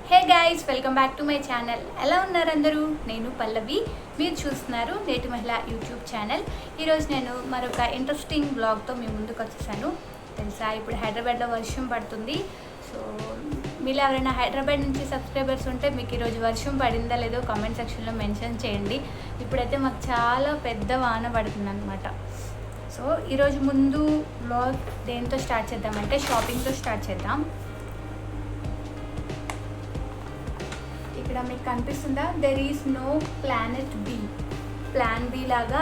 Hey guys, welcome back to my channel. ఎలా ఉన్నారు అందరూ? నేను పల్లవి, మీరు చూస్తున్నారు నేటి మహిళ యూట్యూబ్ ఛానల్. ఈరోజు నేను మరొక ఇంట్రెస్టింగ్ బ్లాగ్తో మీ ముందుకు వచ్చేసాను. తెలుసా, ఇప్పుడు హైదరాబాద్లో వర్షం పడుతుంది. సో మీరు ఎవరైనా హైదరాబాద్ నుంచి సబ్స్క్రైబర్స్ ఉంటే మీకు ఈరోజు వర్షం పడిందా లేదో కామెంట్ సెక్షన్లో మెన్షన్ చేయండి. ఇప్పుడైతే మాకు చాలా పెద్ద వాన పడుతుంది అనమాట. సో ఈరోజు ముందు బ్లాగ్ దేంతో స్టార్ట్ చేద్దామంటే షాపింగ్తో స్టార్ట్ చేద్దాం. ఇక్కడ మీకు కనిపిస్తుందా, there is no planet B. Plan B లాగా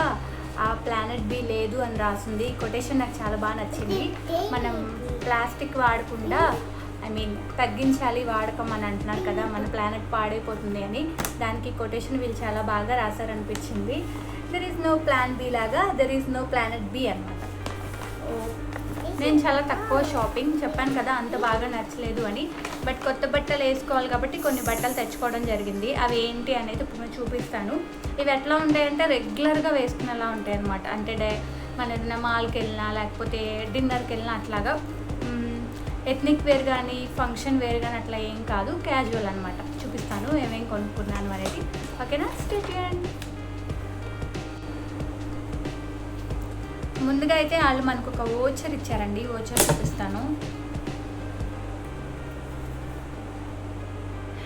ఆ ప్లానెట్ బి లేదు అని రాసింది. ఈ కొటేషన్ నాకు చాలా బాగా నచ్చింది. మనం ప్లాస్టిక్ వాడకుండా తగ్గించాలి వాడకం అని అంటున్నారు కదా, మన ప్లానెట్ పాడైపోతుంది అని. దానికి కొటేషన్ వీళ్ళు చాలా బాగా రాశారనిపించింది. There is no plan B లాగా there is no planet B అనమాట. నేను చాలా తక్కువ షాపింగ్ చెప్పాను కదా, అంత బాగా నచ్చలేదు అని. బట్ కొత్త బట్టలు వేసుకోవాలి కాబట్టి కొన్ని బట్టలు తెచ్చుకోవడం జరిగింది. అవి ఏంటి అనేది ఇప్పుడు చూపిస్తాను. ఇవి ఎట్లా ఉంటాయంటే రెగ్యులర్గా వేసుకునేలా ఉంటాయి అనమాట. అంటే మన ఏదైనా మాల్కి వెళ్ళినా లేకపోతే డిన్నర్కి వెళ్ళినా అట్లాగా ఎథ్నిక్ వేర్ కానీ ఫంక్షన్ వేర్ కానీ అట్లా ఏం కాదు, క్యాజువల్ అనమాట. చూపిస్తాను ఏమేమి కొనుక్కున్నాను అనేది. ఓకేనా, స్టే ట్యూన్డ్. ముందుగా అయితే వాళ్ళు మనకు ఒక వోచర్ ఇచ్చారండి. వోచర్ చూపిస్తాను.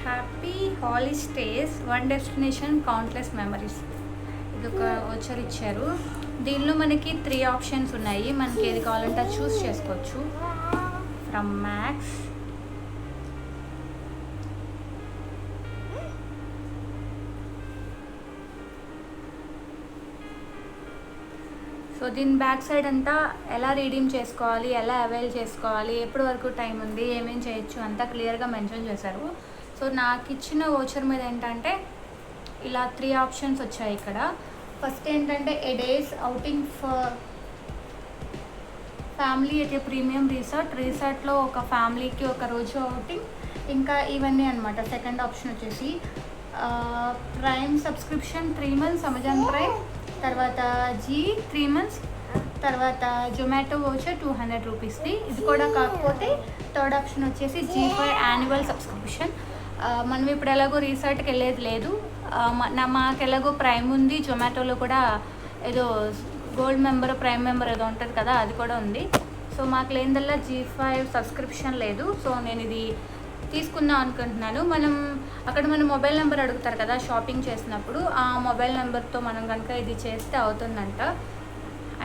Happy holidays, one destination countless memories. ఇది ఒక వోచర్ ఇచ్చారు. దీనిలో మనకి 3 ఆప్షన్స్ ఉన్నాయి. మనకి ఏది కావాలంటే అది చూస్ చేసుకోవచ్చు. ఫ్రమ్ మ్యాక్స్, సో దీని బ్యాక్ సైడ్ అంతా ఎలా రీడీమ్ చేసుకోవాలి, ఎలా అవైల్ చేసుకోవాలి, ఎప్పటి వరకు టైం ఉంది, ఏమేం చేయొచ్చు అంతా క్లియర్గా మెన్షన్ చేశారు. సో నాకు ఇచ్చిన వోచర్ మీద ఏంటంటే ఇలా 3 ఆప్షన్స్ వచ్చాయి ఇక్కడ. ఫస్ట్ ఏంటంటే ఏ డేస్ అవుటింగ్ ఫర్ ఫ్యామిలీ అయితే ప్రీమియం రిసార్ట్లో ఒక ఫ్యామిలీకి ఒక రోజు అవుటింగ్, ఇంకా ఇవన్నీ అనమాట. సెకండ్ ఆప్షన్ వచ్చేసి prime subscription 3 months Amazon prime, తర్వాత జీ 3 months, తర్వాత జొమాటో వోచర్ 200 రూపీస్ది. ఇది కూడా కాకపోతే థర్డ్ ఆప్షన్ వచ్చేసి G5 యాన్యువల్ సబ్స్క్రిప్షన్. మనం ఇప్పుడు ఎలాగో రిసార్ట్కి వెళ్ళేది లేదు, మాకు ఎలాగో ప్రైమ్ ఉంది, జొమాటోలో కూడా ఏదో గోల్డ్ మెంబర్ ప్రైమ్ మెంబర్ ఏదో ఉంటుంది కదా, అది కూడా ఉంది. సో మాకు లేనిదల్లా G5 సబ్స్క్రిప్షన్ లేదు. సో నేను ఇది తీసుకుందాం అనుకుంటున్నాను. అక్కడ మన మొబైల్ నెంబర్ అడుగుతారు కదా షాపింగ్ చేసినప్పుడు, ఆ మొబైల్ నెంబర్తో మనం కనుక ఇది చేస్తే అవుతుందంట.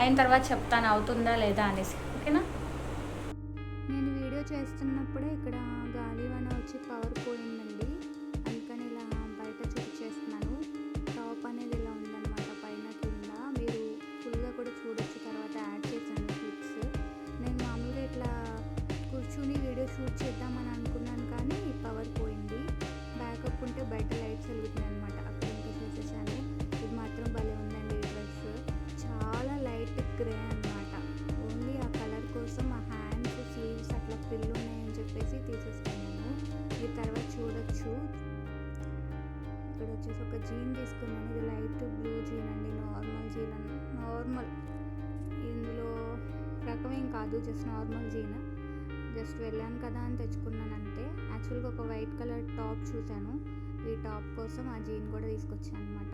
అయిన తర్వాత చెప్తాను అవుతుందా లేదా అనేసి. ఓకేనా. నేను వీడియో చేస్తున్నప్పుడే ఇక్కడ గాలివాన వచ్చి పవర్ పోయిందండి. అందుకని ఇలా బయట చూపించేస్తున్నాను. టాప్ అనేది ఇలా ఉందన్నమాట, పైన కింద. మీరు ఫుల్గా కూడా చూడొచ్చు, తర్వాత యాడ్ చేశాను క్లిప్స్. నేను మామూలుగా ఇట్లా కూర్చుని వీడియో షూట్ చేద్దామని అనుకున్నాను, కానీ పవర్ పోయింది. బ్యాకప్ ఉంటే బయట లైట్స్ వెలుగుతున్నాయి అనమాట, అక్కడ ఇంకా చేసేసాను. ఇది మాత్రం భలే ఉందండి. ఈ డ్రెస్ చాలా లైట్ గ్రే అనమాట. ఓన్లీ ఆ కలర్ కోసం ఆ హ్యాండ్స్ స్లీవ్స్ అట్లా ఫ్రిల్ ఉన్నాయని చెప్పేసి తీసేసుకున్నాను. ఈ తర్వాత చూడొచ్చు, ఇక్కడ వచ్చేసి ఒక జీన్ తీసుకున్నాను. ఇది లైట్ బ్లూ జీన్ అండి, నార్మల్ జీన్. నార్మల్, ఇందులో రకమేం కాదు, జస్ట్ నార్మల్ జీన్. జస్ట్ వెళ్ళాను కదా అని తెచ్చుకున్నాను అంతే. యాక్చువల్గా ఒక వైట్ కలర్ టాప్ చూశాను, ఈ టాప్ కోసం ఆ జీన్ కూడా తీసుకొచ్చాను అనమాట.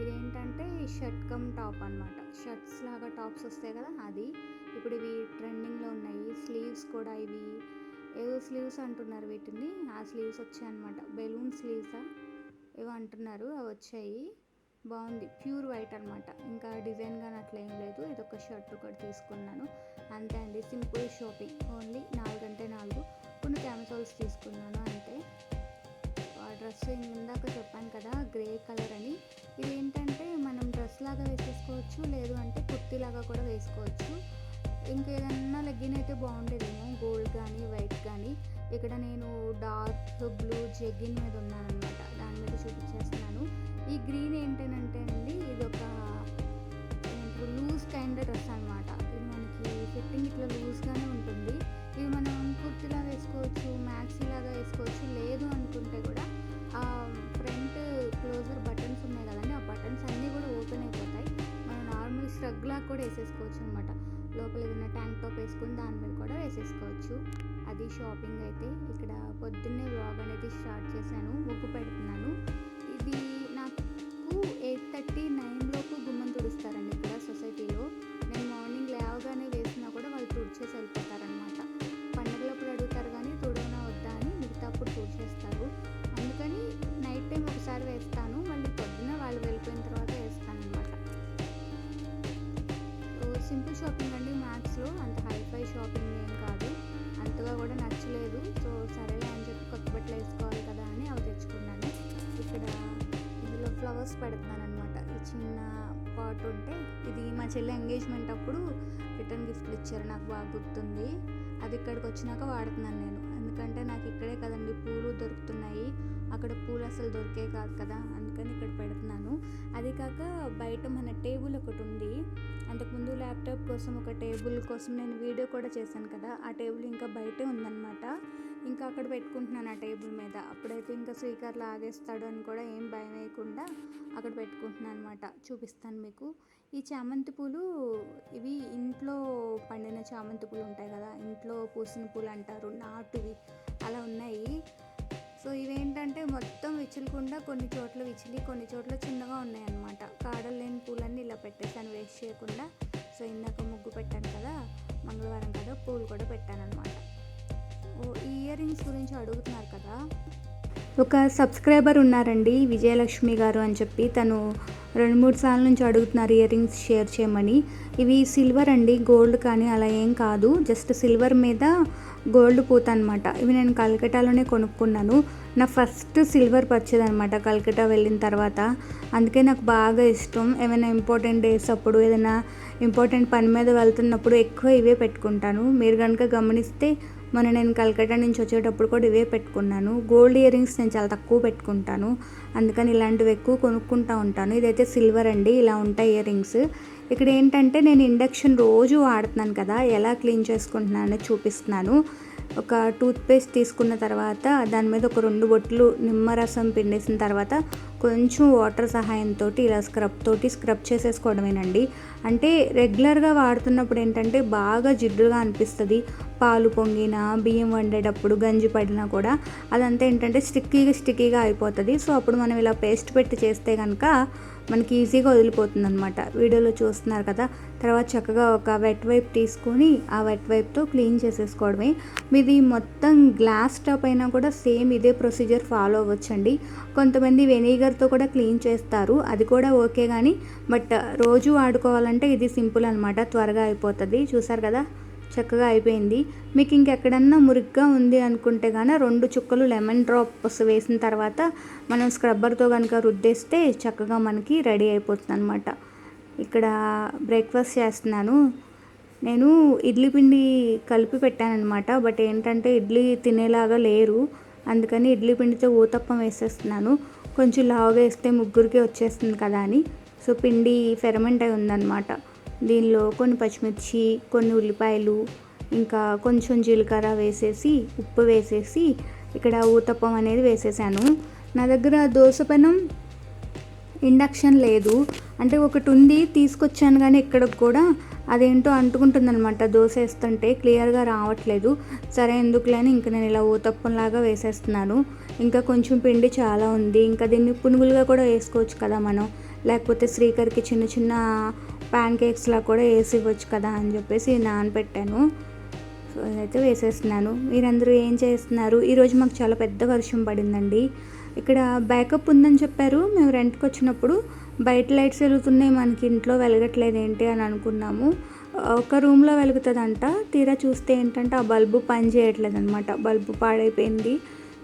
ఇదేంటంటే షర్ట్ కమ్ టాప్ అనమాట. షర్ట్స్ లాగా టాప్స్ వస్తాయి కదా, అది. ఇప్పుడు ఇవి ట్రెండింగ్లో ఉన్నాయి. స్లీవ్స్ కూడా ఇవి ఏదో స్లీవ్స్ అంటున్నారు వీటిని, ఆ స్లీవ్స్ వచ్చాయి అనమాట. బెలూన్ స్లీవ్సా ఏవో అంటున్నారు, అవి వచ్చాయి. బాగుంది, ప్యూర్ వైట్ అనమాట. ఇంకా డిజైన్ కానీ అట్లా ఏం లేదు. ఇదొక షర్ట్ ఒకటి తీసుకున్నాను అంతే అండి. Simple shopping. ఓన్లీ 4 అంటే 4 కొన్ని క్యామిసోల్స్ తీసుకున్నాను అంతే. ఆ డ్రెస్ ఇందాక చెప్పాను కదా గ్రే కలర్ అని. ఇది ఏంటంటే మనం డ్రెస్ లాగా వేసేసుకోవచ్చు, లేదు అంటే కుర్తీలాగా కూడా వేసుకోవచ్చు. ఇంకేదన్నా లెగ్గిన్ అయితే బాగుండేదేమో, గోల్డ్ కానీ వైట్ కానీ. ఇక్కడ నేను డార్క్ బ్లూ జెగ్గిన్ మీద ఉన్నానమాట, దాని మీద చూపించేస్తున్నాను. ఈ గ్రీన్ ఏంటంటే అండి, ఇది ఒక లూజ్ కైండ్ డ్రెస్ అనమాట. ఇది మనకి ఫిట్టింగ్ ఇట్లా లూజ్గానే ఉంటుంది. ఇది మనం కుర్తిలా వేసుకోవచ్చు, మ్యాక్సీ లాగా వేసుకోవచ్చు. లేదు అనుకుంటే కూడా ఆ ఫ్రంట్ క్లోజర్ బటన్స్ ఉన్నాయి కదండి, ఆ బటన్స్ అన్నీ కూడా ఓపెన్ అయిపోతాయి. మనం నార్మల్ స్ట్రగ్లా కూడా వేసేసుకోవచ్చు అనమాట. లోపల ఏదైనా ట్యాంక్ టాప్ వేసుకుని దాని మీద కూడా వేసేసుకోవచ్చు. అది షాపింగ్ అయితే. ఇక్కడ పొద్దున్నే వ్లాగ్ అనేది స్టార్ట్ చేశాను. ముగ్గు పెడుతున్నాను. ఇది నాకు 8:30, 9 లోపు గుమ్మం తుడుస్తారండి ఇక్కడ సొసైటీలో. నేను మార్నింగ్ లేవగానే వేసినా కూడా వాళ్ళు తుడిచేసి వెళ్ళిపోతారనమాట. పండుగలప్పుడు అడుగుతారు కానీ తుడవనా వద్దా అని, మిగతా అప్పుడు తుడిచేస్తారు. అందుకని నైట్ టైం ఒకసారి వేస్తాను, మళ్ళీ పొద్దున్న వాళ్ళు వెళ్ళిపోయిన తర్వాత వేస్తాను అనమాట. సింపుల్ షాపింగ్ అండి మ్యాక్స్లో, అంత హైఫై షాపింగ్ ఏం కాదు, అంతగా కూడా నచ్చలేదు. సో సరేలే అని చెప్పి కొత్త బట్టలు వేసుకోవాలి కదా అని అవి తెచ్చుకున్నాను. ఇక్కడ ఇందులో ఫ్లవర్స్ పెడుతున్నాను అనమాట. ఈ చిన్న పాట్ ఉంటే ఇది మా చెల్లి ఎంగేజ్మెంట్ అప్పుడు రిటర్న్ గిఫ్ట్లు ఇచ్చారు, నాకు బాగా గుర్తుంది. అది ఇక్కడికి వచ్చినాక వాడుతున్నాను నేను, ఎందుకంటే నాకు ఇక్కడే కదండి పూలు దొరుకుతున్నాయి, అక్కడ పూలు అసలు దొరికే కాదు కదా, అందుకని ఇక్కడ పెడుతున్నాను. అది కాక బయట మన టేబుల్ ఒకటి ఉంది, అంతకుముందు ల్యాప్టాప్ కోసం ఒక టేబుల్ కోసం నేను వీడియో కూడా చేశాను కదా, ఆ టేబుల్ ఇంకా బయటే ఉందన్నమాట. ఇంకా అక్కడ పెట్టుకుంటున్నాను ఆ టేబుల్ మీద. అప్పుడైతే ఇంకా శ్రీకర్ లాగేస్తాడు అని కూడా ఏం భయం వేయకుండా అక్కడ పెట్టుకుంటున్నాను అనమాట. చూపిస్తాను మీకు. ఈ చామంతి పూలు ఇవి ఇంట్లో పండిన చామంతి పూలు ఉంటాయి కదా, ఇంట్లో పూసిన పూలు అంటారు, నాటువి అలా ఉన్నాయి. సో ఇవేంటంటే మొత్తం విచ్చలకుండా కొన్ని చోట్ల విచిలి, కొన్ని చోట్ల చిన్నగా ఉన్నాయన్నమాట. కాడలు లేని పూలన్నీ ఇలా పెట్టేసాను వేస్ట్ చేయకుండా. సో ఇందాక ముగ్గు పెట్టాను కదా, మంగళవారం కదా, పూలు కూడా పెట్టాను అనమాట. ఈ ఇయర్ రింగ్స్ గురించి అడుగుతున్నారు కదా, ఒక సబ్స్క్రైబర్ ఉన్నారండి విజయలక్ష్మి గారు అని చెప్పి, తను 2-3 సార్లు నుంచి అడుగుతున్నారు ఇయర్ రింగ్స్ షేర్ చేయమని. ఇవి సిల్వర్ అండి, గోల్డ్ కానీ అలా ఏం కాదు, జస్ట్ సిల్వర్ మీద గోల్డ్ పూత అనమాట. ఇవి నేను కలకటాలోనే కొనుక్కున్నాను. నా ఫస్ట్ సిల్వర్ పర్చేజ్ అనమాట కలకటా వెళ్ళిన తర్వాత. అందుకే నాకు బాగా ఇష్టం. ఏమైనా ఇంపార్టెంట్ డేస్ అప్పుడు, ఏదైనా ఇంపార్టెంట్ పని మీద వెళ్తున్నప్పుడు ఎక్కువ ఇవే పెట్టుకుంటాను. మీరు కనుక గమనిస్తే నేను కలకటా నుంచి వచ్చేటప్పుడు కూడా ఇవే పెట్టుకున్నాను. గోల్డ్ ఇయర్ రింగ్స్ నేను చాలా తక్కువ పెట్టుకుంటాను, అందుకని ఇలాంటివి ఎక్కువ కొనుక్కుంటూ ఉంటాను. ఇదైతే సిల్వర్ అండి, ఇలా ఉంటాయి ఇయర్ రింగ్స్. ఇక్కడ ఏంటంటే నేను ఇండక్షన్ రోజు వాడుతున్నాను కదా, ఎలా క్లీన్ చేసుకుంటున్నానో చూపిస్తున్నాను. ఒక టూత్పేస్ట్ తీసుకున్న తర్వాత దాని మీద ఒక 2 బొట్లు నిమ్మరసం పిండేసిన తర్వాత కొంచెం వాటర్ సహాయంతో ఇలా స్క్రబ్ చేసేసుకోవడమేనండి. అంటే రెగ్యులర్గా వాడుతున్నప్పుడు ఏంటంటే బాగా జిడ్డుగా అనిపిస్తుంది. పాలు పొంగినా, బియ్యం వండేటప్పుడు గంజి పడినా కూడా అదంతా ఏంటంటే స్టిక్కీగా అయిపోతుంది. సో అప్పుడు మనం ఇలా పేస్ట్ పెట్టి చేస్తే కనుక మనకి ఈజీగా వదిలిపోతుంది అనమాట. వీడియోలో చూస్తున్నారు కదా. తర్వాత చక్కగా ఒక వెట్ వైప్ తీసుకొని ఆ వెట్ వైప్తో క్లీన్ చేసేసుకోవడమే. మీది మొత్తం గ్లాస్ టాప్ అయినా కూడా సేమ్ ఇదే ప్రొసీజర్ ఫాలో అవ్వచ్చండి. కొంతమంది వెనిగర్తో కూడా క్లీన్ చేస్తారు, అది కూడా ఓకే. కానీ బట్ రోజు వాడుకోవాలంటే ఇది సింపుల్ అనమాట, త్వరగా అయిపోతుంది. చూసారు కదా, చక్కగా అయిపోయింది. మీకు ఇంకెక్కడన్నా మురిగ్గా ఉంది అనుకుంటే కానీ 2 చుక్కలు లెమన్ డ్రాప్స్ వేసిన తర్వాత మనం స్క్రబ్బర్తో కనుక రుద్దేస్తే చక్కగా మనకి రెడీ అయిపోతుంది అనమాట. ఇక్కడ బ్రేక్ఫాస్ట్ చేస్తున్నాను. నేను ఇడ్లీ పిండి కలిపి పెట్టానమాట. బట్ ఏంటంటే ఇడ్లీ తినేలాగా లేరు, అందుకని ఇడ్లీ పిండితో ఊతప్పం వేసేస్తున్నాను. కొంచెం లావుగా వేస్తే ముగ్గురికి వచ్చేస్తుంది కదా అని. సో పిండి ఫెర్మెంట్ అయి ఉందన్నమాట. దీనిలో కొన్ని పచ్చిమిర్చి, కొన్ని ఉల్లిపాయలు, ఇంకా కొంచెం జీలకర్ర వేసేసి, ఉప్పు వేసేసి ఇక్కడ ఊతప్పం అనేది వేసేసాను. నా దగ్గర దోశ పెనం ఇండక్షన్ లేదు, అంటే ఒకటి ఉంది తీసుకొచ్చాను కానీ ఇక్కడికి కూడా అదేంటో అంటుకుంటుందన్నమాట. దోశ వేస్తుంటే క్లియర్గా రావట్లేదు. సరే ఎందుకులే అని ఇంకా నేను ఇలా ఊతప్పంలాగా వేసేస్తున్నాను. ఇంకా కొంచెం పిండి చాలా ఉంది, ఇంకా దీన్ని పునుగులుగా కూడా వేసుకోవచ్చు కదా మనం, లేకపోతే శ్రీకర్కి చిన్న చిన్న ప్యాన్ కేక్స్లా కూడా వేసి ఇవ్వచ్చు కదా అని చెప్పేసి నానబెట్టాను. సో ఇదైతే వేసేస్తున్నాను. మీరందరూ ఏం చేస్తున్నారు? ఈరోజు మాకు చాలా పెద్ద వర్షం పడిందండి. ఇక్కడ బ్యాకప్ ఉందని చెప్పారు. మేము రెంట్కి వచ్చినప్పుడు బయట లైట్స్ వెలుగుతున్నాయి, మనకి ఇంట్లో వెలగట్లేదు ఏంటి అని అనుకున్నాము. ఒక రూమ్లో వెలుగుతుందంట, తీరా చూస్తే ఏంటంటే ఆ బల్బు పని చేయట్లేదు అనమాట. బల్బు పాడైపోయింది,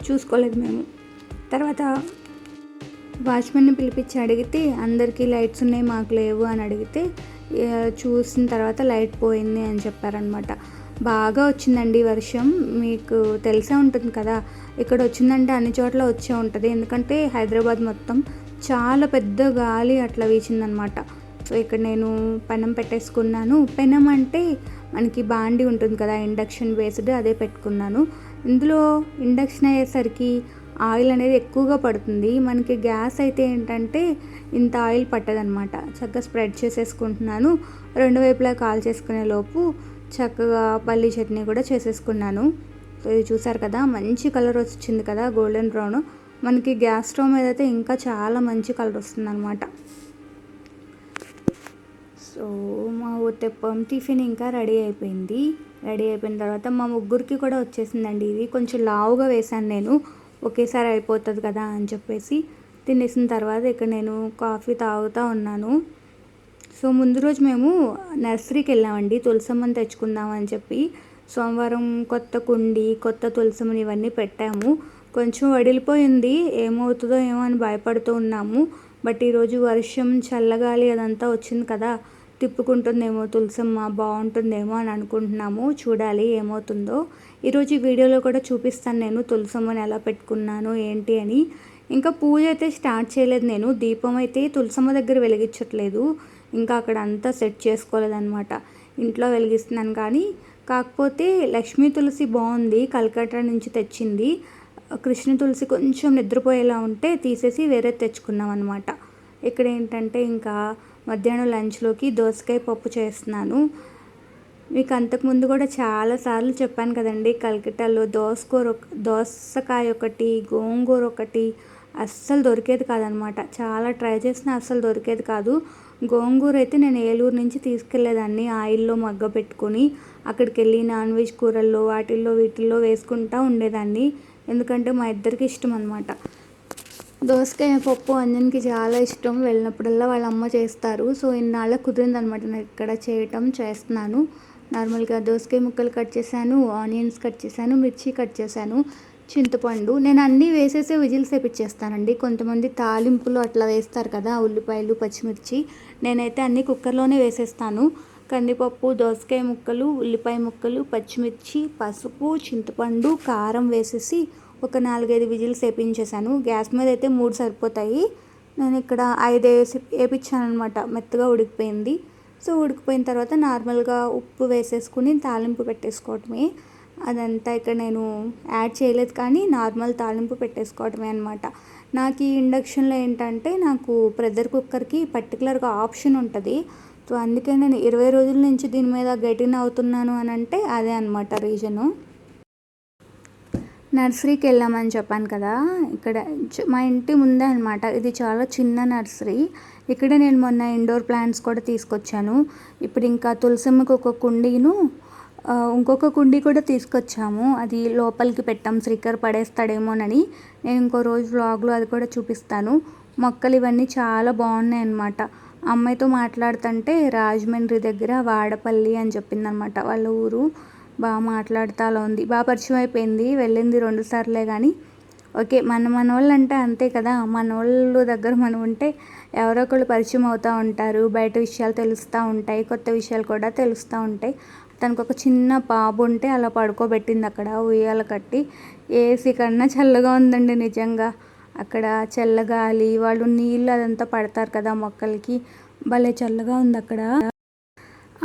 చూసుకోలేదు మేము. తర్వాత వాచ్మెన్ని పిలిపించి అడిగితే అందరికీ లైట్స్ ఉన్నాయి మాకు లేవు అని అడిగితే చూసిన తర్వాత లైట్ పోయింది అని చెప్పారనమాట. బాగా వచ్చిందండి వర్షం, మీకు తెలిసే ఉంటుంది కదా. ఇక్కడ వచ్చిందంటే అన్ని చోట్ల వచ్చే ఉంటుంది, ఎందుకంటే హైదరాబాద్ మొత్తం చాలా పెద్ద గాలి అట్లా వీచిందనమాట. సో ఇక్కడ నేను పెనం పెట్టేసుకున్నాను. పెనం అంటే మనకి బాండి ఉంటుంది కదా, ఇండక్షన్ బేస్డ్, అదే పెట్టుకున్నాను. ఇందులో ఇండక్షన్ అయ్యేసరికి ఆయిల్ అనేది ఎక్కువగా పడుతుంది. మనకి గ్యాస్ అయితే ఏంటంటే ఇంత ఆయిల్ పట్టదనమాట. చక్కగా స్ప్రెడ్ చేసేసుకుంటున్నాను. 2 వైపులా కాల్ చేసుకునే లోపు చక్కగా పల్లీ చట్నీ కూడా చేసేసుకున్నాను. సో సో ఇది చూసారు కదా, మంచి కలర్ వచ్చింది కదా, గోల్డెన్ బ్రౌన్. మనకి గ్యాస్ స్టవ్ మీద అయితే ఇంకా చాలా మంచి కలర్ వస్తుంది అనమాట. సో మా ఉత్తప్పం టిఫిన్ ఇంకా రెడీ అయిపోయింది. రెడీ అయిపోయిన తర్వాత మా ముగ్గురికి కూడా వచ్చేసిందండి. ఇది కొంచెం లావుగా వేశాను నేను, ఒకేసారి అయిపోతుంది కదా అని చెప్పేసి. తినేసిన తర్వాత ఇక్కడ నేను కాఫీ తాగుతూ ఉన్నాను. సో ముందు రోజు మేము నర్సరీకి వెళ్ళామండి, తులసమ్మని తెచ్చుకుందామని చెప్పి. సోమవారం కొత్త కుండి, కొత్త తులసమ్మని ఇవన్నీ పెట్టాము. కొంచెం వడిలిపోయింది, ఏమవుతుందో ఏమో అని భయపడుతూ ఉన్నాము. బట్ ఈరోజు వర్షం, చల్లగాలి అదంతా వచ్చింది కదా, తిప్పుకుంటుందేమో తులసమ్మ, బాగుంటుందేమో అని అనుకుంటున్నాము. చూడాలి ఏమవుతుందో. ఈరోజు ఈ వీడియోలో కూడా చూపిస్తాను నేను తులసమ్మని ఎలా పెట్టుకున్నాను ఏంటి అని. ఇంకా పూజ అయితే స్టార్ట్ చేయలేదు నేను. దీపం అయితే తులసమ్మ దగ్గర వెలిగించట్లేదు, ఇంకా అక్కడ అంతా సెట్ చేసుకోలేదన్నమాట. ఇంట్లో వెలిగిస్తున్నాను. కానీ కాకపోతే లక్ష్మీ తులసి బాగుంది, కలకత్తా నుంచి తెచ్చింది. కృష్ణ తులసి కొంచెం నిద్రపోయేలా ఉంటే తీసేసి వేరే తెచ్చుకున్నాం అనమాట. ఇక్కడ ఏంటంటే ఇంకా మధ్యాహ్నం లంచ్లోకి దోసకాయ పప్పు చేస్తున్నాను. మీకు అంతకుముందు కూడా చాలాసార్లు చెప్పాను కదండి, కలకత్తాలో దోసకాయ ఒకటి, గోంగూర ఒకటి అస్సలు దొరికేది కాదనమాట. చాలా ట్రై చేసినా అస్సలు దొరికేది కాదు. గోంగూర అయితే నేను ఏలూరు నుంచి తీసుకెళ్లేదాన్ని, ఆయిల్లో మగ్గ పెట్టుకొని అక్కడికి వెళ్ళి నాన్ వెజ్ కూరల్లో వీటిల్లో వేసుకుంటూ ఉండేదాన్ని. ఎందుకంటే మా ఇద్దరికి ఇష్టం అనమాట. దోసకాయ పప్పు అంజన్కి చాలా ఇష్టం, వెళ్ళినప్పుడల్లా వాళ్ళ అమ్మ చేస్తారు. సో ఇన్నాళ్ళ కుదిరిందనమాట నేను ఇక్కడ చేస్తున్నాను. నార్మల్గా దోసకాయ ముక్కలు కట్ చేశాను, ఆనియన్స్ కట్ చేశాను, మిర్చి కట్ చేశాను, చింతపండు. నేను అన్నీ వేసేసే విజిల్స్ వేపించేస్తానండి. కొంతమంది తాలింపులు అట్లా వేస్తారు కదా, ఉల్లిపాయలు, పచ్చిమిర్చి. నేనైతే అన్నీ కుక్కర్లోనే వేసేస్తాను. కందిపప్పు, దోసకాయ ముక్కలు, ఉల్లిపాయ ముక్కలు, పచ్చిమిర్చి, పసుపు, చింతపండు, కారం వేసేసి ఒక 4-5 విజిల్స్ వేపించేసాను. గ్యాస్ మీద అయితే 3 సరిపోతాయి. నేను ఇక్కడ 5 వేపించాను అనమాట. మెత్తగా ఉడికిపోయింది. సో ఉడికిపోయిన తర్వాత నార్మల్గా ఉప్పు వేసేసుకుని తాలింపు పెట్టేసుకోవటమే. అదంతా ఇక్కడ నేను యాడ్ చేయలేదు, కానీ నార్మల్ తాలింపు పెట్టేసుకోవటమే అనమాట. నాకు ఈ ఇండక్షన్లో ఏంటంటే, నాకు ప్రెషర్ కుక్కర్కి పర్టికులర్గా ఆప్షన్ ఉంటుంది. సో అందుకే నేను 20 రోజుల నుంచి దీని మీద గెటిన్ అవుతున్నాను అని అంటే అదే అనమాట రీజను. నర్సరీకి వెళ్ళామని చెప్పాను కదా, ఇక్కడ మా ఇంటి ముందే అనమాట. ఇది చాలా చిన్న నర్సరీ. ఇక్కడ నేను మొన్న ఇండోర్ ప్లాంట్స్ కూడా తీసుకొచ్చాను. ఇప్పుడు ఇంకా తులసమ్మకి ఒక కుండీను, ఇంకొక కుండీ కూడా తీసుకొచ్చాము. అది లోపలికి పెట్టాం, శ్రీకర్ పడేస్తాడేమోనని. నేను ఇంకో రోజు వ్లాగ్లో అది కూడా చూపిస్తాను. మొక్కలు ఇవన్నీ చాలా బాగున్నాయి అన్నమాట. అమ్మాయితో మాట్లాడుతుంటే రాజమండ్రి దగ్గర వాడపల్లి అని చెప్పిందనమాట వాళ్ళ ఊరు. బాగా మాట్లాడుతూ అలా ఉంది, బాగా పరిచయం అయిపోయింది. వెళ్ళింది 2 సార్లే. కానీ ఓకే, మన వాళ్ళు అంటే అంతే కదా, మన వాళ్ళు దగ్గర మనం ఉంటే ఎవరో ఒకళ్ళు పరిచయం అవుతూ ఉంటారు, బయట విషయాలు తెలుస్తూ ఉంటాయి, కొత్త విషయాలు కూడా తెలుస్తూ ఉంటాయి. తనకు ఒక చిన్న బాబు ఉంటే అలా పడుకోబెట్టింది అక్కడ ఉయ్యాల కట్టి. ఏసీ కన్నా చల్లగా ఉందండి నిజంగా. అక్కడ చల్లగాలి, వాళ్ళు నీళ్ళు అదంతా పడతారు కదా మొక్కలకి, భలే చల్లగా ఉంది అక్కడ.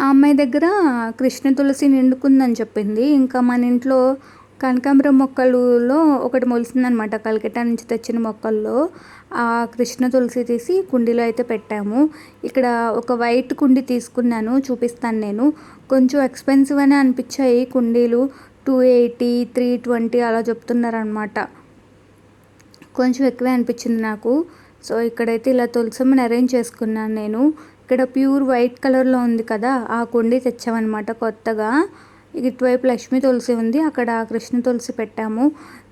ఆ అమ్మాయి దగ్గర కృష్ణ తులసి నిండుకుందని చెప్పింది. ఇంకా మన ఇంట్లో కనకాంబరం మొక్కలలో ఒకటి మొలిసిందనమాట, కలకత్తా నుంచి తెచ్చిన మొక్కల్లో. ఆ కృష్ణ తులసి తీసి కుండీలో అయితే పెట్టాము. ఇక్కడ ఒక వైట్ కుండీ తీసుకున్నాను, చూపిస్తాను నేను. కొంచెం ఎక్స్పెన్సివ్ అనే అనిపించాయి కుండీలు, 280, 320 అలా చెప్తున్నారనమాట. కొంచెం ఎక్కువే అనిపించింది నాకు. సో ఇక్కడైతే ఇలా తులసమ్మని అరేంజ్ చేసుకున్నాను నేను. ఇక్కడ ప్యూర్ వైట్ కలర్లో ఉంది కదా, ఆ కుండీ తెచ్చామన్నమాట కొత్తగా. ఇటువైపు లక్ష్మీ తులసి ఉంది, అక్కడ కృష్ణ తులసి పెట్టాము.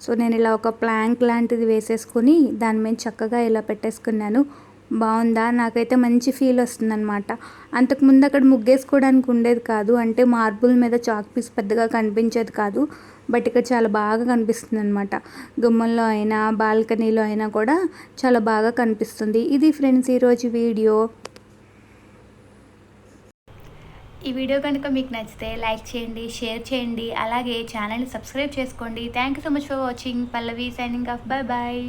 సో నేను ఇలా ఒక ప్లాంక్ లాంటిది వేసేసుకుని దాని మీద చక్కగా ఇలా పెట్టేసుకున్నాను. బాగుందా? నాకైతే మంచి ఫీల్ వస్తుందన్నమాట. అంతకుముందు అక్కడ ముగ్గేసుకోవడానికి ఉండేది కాదు, అంటే మార్బుల్ మీద చాక్ పీస్ పెద్దగా కనిపించేది కాదు. బట్ ఇక్కడ చాలా బాగా కనిపిస్తుంది అనమాట. గుమ్మంలో అయినా బాల్కనీలో అయినా కూడా చాలా బాగా కనిపిస్తుంది. ఇది ఫ్రెండ్స్ ఈరోజు వీడియో. ఈ వీడియో కనుక మీకు నచ్చితే లైక్ చేయండి, షేర్ చేయండి, అలాగే ఛానల్ని సబ్స్క్రైబ్ చేసుకోండి. Thank you so much for watching. Pallavi signing off. Bye bye.